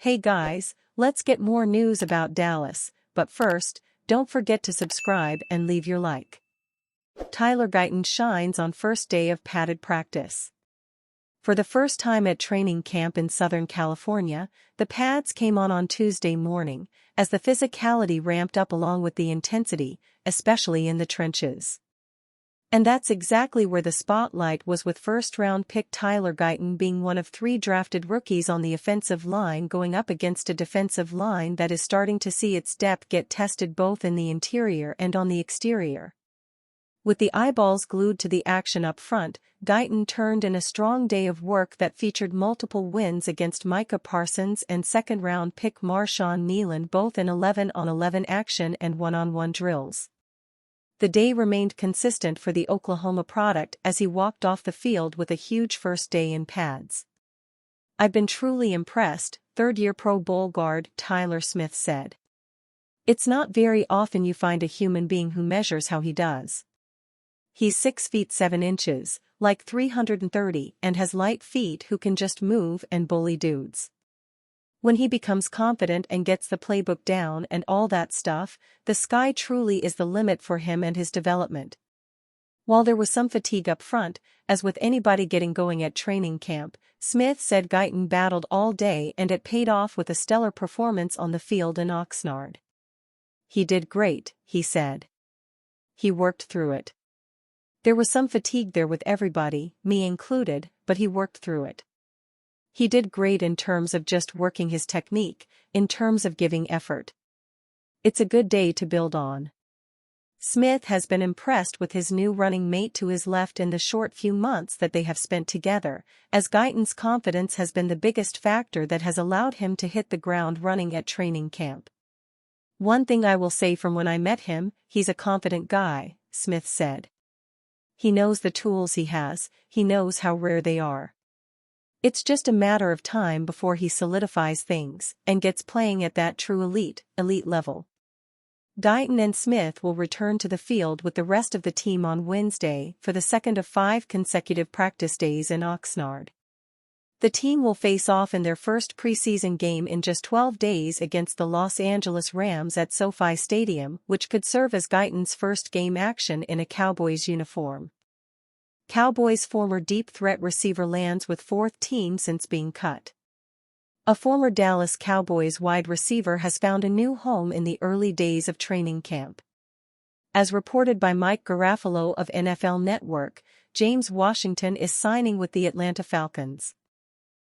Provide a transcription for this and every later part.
Hey guys, let's get more news about Dallas, but first, don't forget to subscribe and leave your like. Tyler Guyton shines on first day of padded practice. For the first time at training camp in Southern California, the pads came on Tuesday morning, as the physicality ramped up along with the intensity, especially in the trenches. And that's exactly where the spotlight was, with first-round pick Tyler Guyton being one of 3 drafted rookies on the offensive line going up against a defensive line that is starting to see its depth get tested both in the interior and on the exterior. With the eyeballs glued to the action up front, Guyton turned in a strong day of work that featured multiple wins against Micah Parsons and second-round pick Marshawn Kneeland, both in 11-on-11 action and one-on-one drills. The day remained consistent for the Oklahoma product as he walked off the field with a huge first day in pads. "I've been truly impressed," third-year Pro Bowl guard Tyler Smith said. "It's not very often you find a human being who measures how he does. He's 6 feet 7 inches, like 330, and has light feet who can just move and bully dudes. When he becomes confident and gets the playbook down and all that stuff, the sky truly is the limit for him and his development." While there was some fatigue up front, as with anybody getting going at training camp, Smith said Guyton battled all day and it paid off with a stellar performance on the field in Oxnard. "He did great," he said. "He worked through it. There was some fatigue there with everybody, me included, but he worked through it. He did great in terms of just working his technique, in terms of giving effort. It's a good day to build on." Smith has been impressed with his new running mate to his left in the short few months that they have spent together, as Guyton's confidence has been the biggest factor that has allowed him to hit the ground running at training camp. "One thing I will say from when I met him, he's a confident guy," Smith said. "He knows the tools he has, he knows how rare they are. It's just a matter of time before he solidifies things and gets playing at that true elite level." Guyton and Smith will return to the field with the rest of the team on Wednesday for the second of 5 consecutive practice days in Oxnard. The team will face off in their first preseason game in just 12 days against the Los Angeles Rams at SoFi Stadium, which could serve as Guyton's first game action in a Cowboys uniform. Cowboys former deep threat receiver lands with 4th team since being cut. A former Dallas Cowboys wide receiver has found a new home in the early days of training camp. As reported by Mike Garafolo of NFL Network, James Washington is signing with the Atlanta Falcons.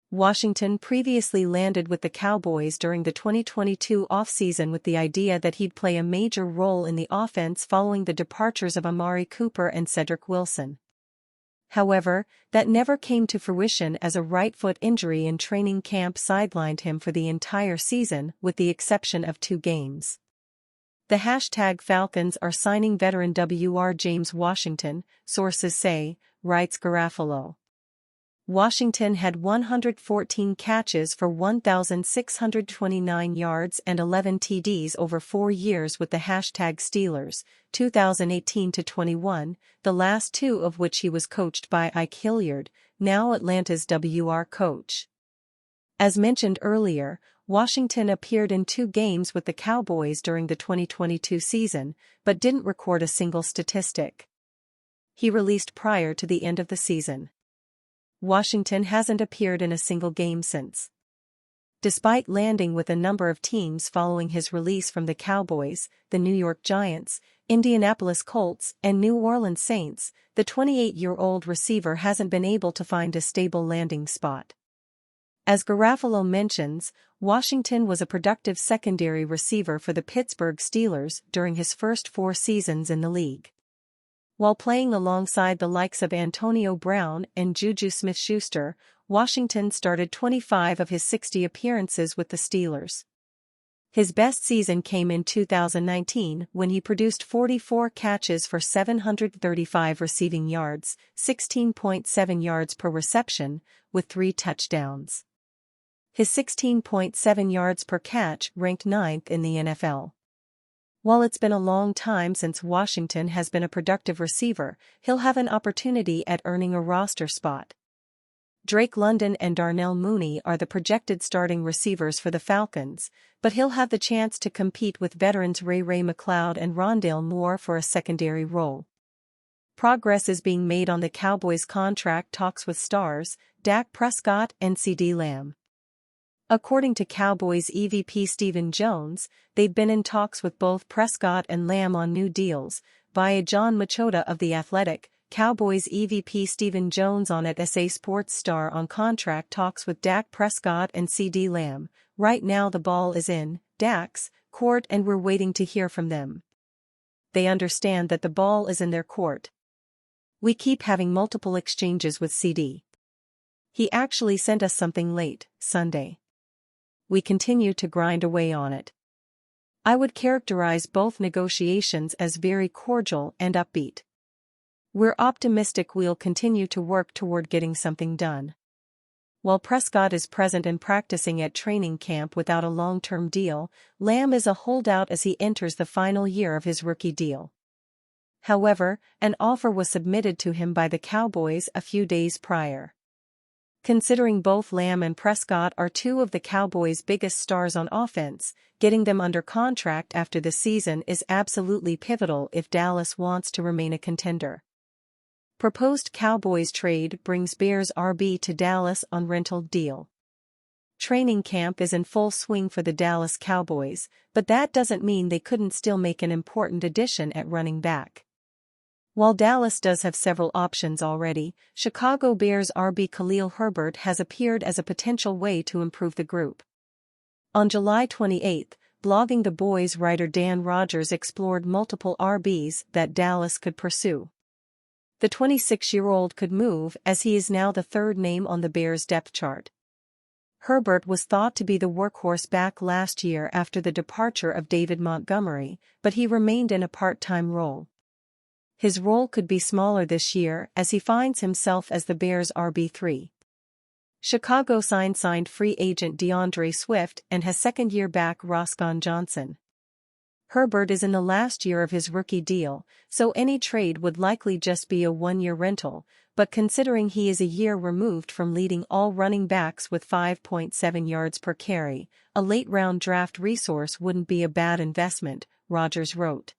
Washington previously landed with the Cowboys during the 2022 offseason with the idea that he'd play a major role in the offense following the departures of Amari Cooper and Cedric Wilson. However, that never came to fruition as a right foot injury in training camp sidelined him for the entire season, with the exception of 2 games. The #Falcons are signing veteran WR James Washington, sources say, writes Garafolo. Washington had 114 catches for 1,629 yards and 11 TDs over 4 years with the #Steelers, 2018-21, the last 2 of which he was coached by Ike Hilliard, now Atlanta's WR coach. As mentioned earlier, Washington appeared in 2 games with the Cowboys during the 2022 season, but didn't record a single statistic. He released prior to the end of the season. Washington hasn't appeared in a single game since. Despite landing with a number of teams following his release from the Cowboys, the New York Giants, Indianapolis Colts, and New Orleans Saints, the 28-year-old receiver hasn't been able to find a stable landing spot. As Garafolo mentions, Washington was a productive secondary receiver for the Pittsburgh Steelers during his first 4 seasons in the league. While playing alongside the likes of Antonio Brown and Juju Smith-Schuster, Washington started 25 of his 60 appearances with the Steelers. His best season came in 2019 when he produced 44 catches for 735 receiving yards, 16.7 yards per reception, with 3 touchdowns. His 16.7 yards per catch ranked 9th in the NFL. While it's been a long time since Washington has been a productive receiver, he'll have an opportunity at earning a roster spot. Drake London and Darnell Mooney are the projected starting receivers for the Falcons, but he'll have the chance to compete with veterans Ray McCloud and Rondale Moore for a secondary role. Progress is being made on the Cowboys' contract talks with stars, Dak Prescott and CeeDee Lamb. According to Cowboys EVP Stephen Jones, they've been in talks with both Prescott and Lamb on new deals, via John Machota of The Athletic. Cowboys EVP Stephen Jones on at SA Sports Star on contract talks with Dak Prescott and CeeDee Lamb. Right now the ball is in Dak's court and we're waiting to hear from them. They understand that the ball is in their court. We keep having multiple exchanges with CD. He actually sent us something late Sunday. We continue to grind away on it. I would characterize both negotiations as very cordial and upbeat. We're optimistic we'll continue to work toward getting something done. While Prescott is present and practicing at training camp without a long-term deal, Lamb is a holdout as he enters the final year of his rookie deal. However, an offer was submitted to him by the Cowboys a few days prior. Considering both Lamb and Prescott are two of the Cowboys' biggest stars on offense, getting them under contract after the season is absolutely pivotal if Dallas wants to remain a contender. Proposed Cowboys trade brings Bears RB to Dallas on rental deal. Training camp is in full swing for the Dallas Cowboys, but that doesn't mean they couldn't still make an important addition at running back. While Dallas does have several options already, Chicago Bears RB Khalil Herbert has appeared as a potential way to improve the group. On July 28, Blogging the Boys writer Dan Rogers explored multiple RBs that Dallas could pursue. The 26-year-old could move as he is now the third name on the Bears' depth chart. Herbert was thought to be the workhorse back last year after the departure of David Montgomery, but he remained in a part-time role. His role could be smaller this year as he finds himself as the Bears' RB3. Chicago signed free agent DeAndre Swift and has second-year back Roscoe Johnson. Herbert is in the last year of his rookie deal, so any trade would likely just be a one-year rental, but considering he is a year removed from leading all running backs with 5.7 yards per carry, a late-round draft resource wouldn't be a bad investment, Rogers wrote.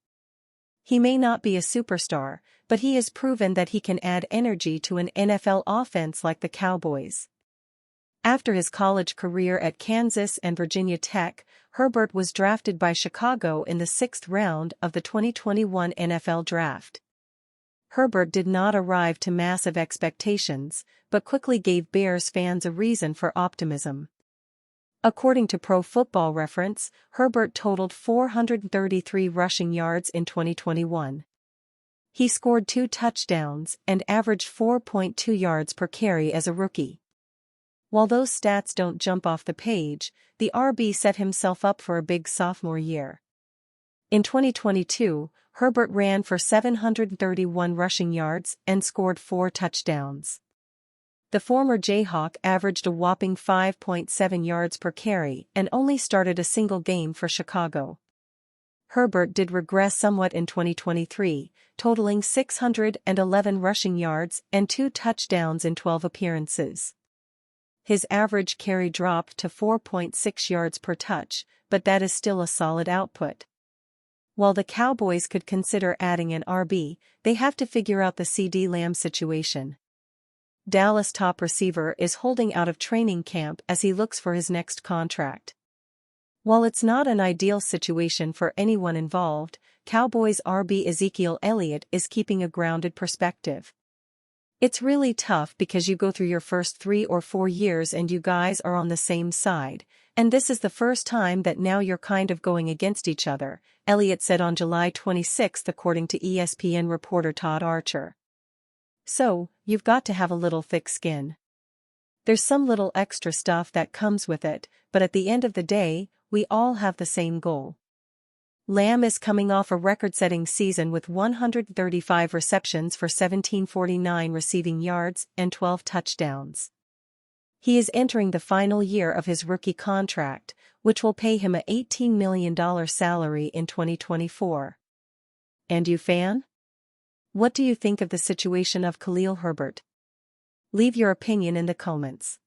He may not be a superstar, but he has proven that he can add energy to an NFL offense like the Cowboys. After his college career at Kansas and Virginia Tech, Herbert was drafted by Chicago in the 6th round of the 2021 NFL Draft. Herbert did not arrive to massive expectations, but quickly gave Bears fans a reason for optimism. According to Pro Football Reference, Herbert totaled 433 rushing yards in 2021. He scored 2 touchdowns and averaged 4.2 yards per carry as a rookie. While those stats don't jump off the page, the RB set himself up for a big sophomore year. In 2022, Herbert ran for 731 rushing yards and scored 4 touchdowns. The former Jayhawk averaged a whopping 5.7 yards per carry and only started a single game for Chicago. Herbert did regress somewhat in 2023, totaling 611 rushing yards and 2 touchdowns in 12 appearances. His average carry dropped to 4.6 yards per touch, but that is still a solid output. While the Cowboys could consider adding an RB, they have to figure out the CeeDee Lamb situation. Dallas top receiver is holding out of training camp as he looks for his next contract. While it's not an ideal situation for anyone involved, Cowboys RB Ezekiel Elliott is keeping a grounded perspective. It's really tough because you go through your first 3 or 4 years and you guys are on the same side, and this is the first time that now you're kind of going against each other, Elliott said on July 26 according to ESPN reporter Todd Archer. So, you've got to have a little thick skin. There's some little extra stuff that comes with it, but at the end of the day, we all have the same goal. Lamb is coming off a record-setting season with 135 receptions for 1,749 receiving yards and 12 touchdowns. He is entering the final year of his rookie contract, which will pay him an $18 million salary in 2024. And you fan? What do you think of the situation of Khalil Herbert? Leave your opinion in the comments.